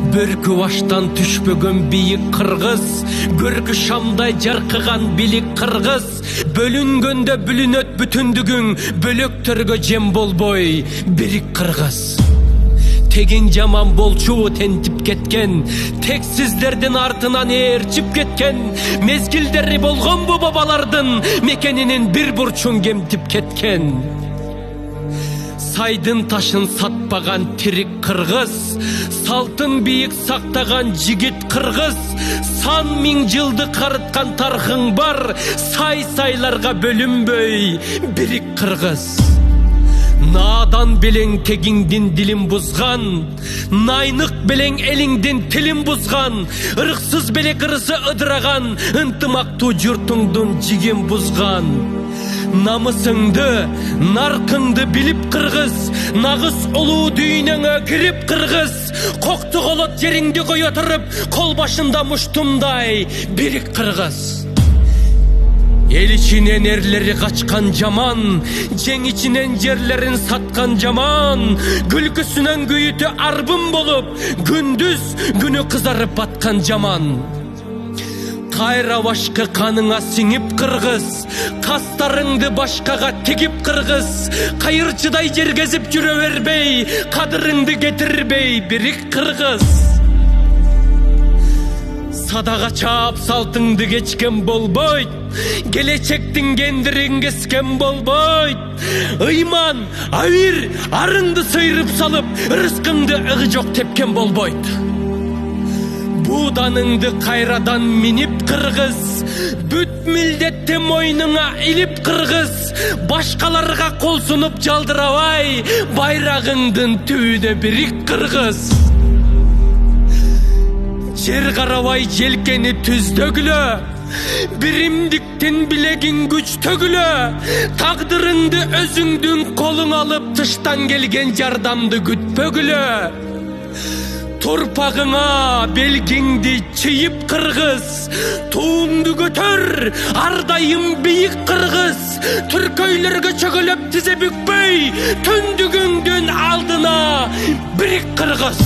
Бөркү баштан түшпөгөн бийик кыргыз, көркү шамдай жаркыган билик кыргыз. Бөлүнгөндө бүлүнөт бүтүндүгүң, бөлөктөргө жем болбой бирик кыргыз. Тегин жаман болчу тентип кеткен, тексиздердин артынан ээрчип кеткен, мезгилдери болгонбу бабалардын мекенинин бир бурчун кемтип кеткен. Сайдын ташын сатпаган тирик кыргыз, салтын бийик сактаган жигит кыргыз. Сан миң жылды карыткан тархың бар, сай-сайларга бөлүнбөй бирик кыргыз. Надан белең тегиңдин дилин бузган, найнык белең элиңдин тилин бузган, ырыксыз белек ырысы ыдыраган, ынтымактуу журтуңдун жигин бузган. Намысыңды, наркыңды билип кыргыз, нагыз улуу дүйнөңө кирип кыргыз. Кокту колот жериңди кое туруп, кол башында муштумдай бирик кыргыз. Эл ичинен эрлери качкан жаман, жең ичинен жерлерин саткан жаман, күлкүсүнөн күйүтү арбын болуп, күндүз күнү кызарып баткан жаман. Кайра башкы каныңа сиңип кыргыз, кастарыңды башкага тигип кыргыз. Кайырчыдай жергезип жүрө бербей, кадырыңды кетирбей бирик кыргыз. Садага чаап салтыңды кечкен болбойт, келечектин кендирин кескен болбойт. Ыйман, авир, арыңды сыйрып салып, рызкыңды ыгы жок тепкен болбойт. Буданыңды кайрадан минип кыргыз, бүт милдетти мойнуңа илип кыргыз. Башкаларга кол сунуп жалдырабай, байрагыңдын түбүнө бирик кыргыз. Жер карабай желкени түздөгүлө, биримдиктин билегин күчтөгүлө. Тагдырыңды өзүңдүн колуңа алып, тыштан келген жардамды күтпөгүлө. Торпагыңа белгиңди чыйып кыргыз, туңду көтөр, ар дайым бийик кыргыз. Түркөйлөргө чөгөлөп тизе бүкпөй, түндүгүңдүн алдына бирик кыргыз.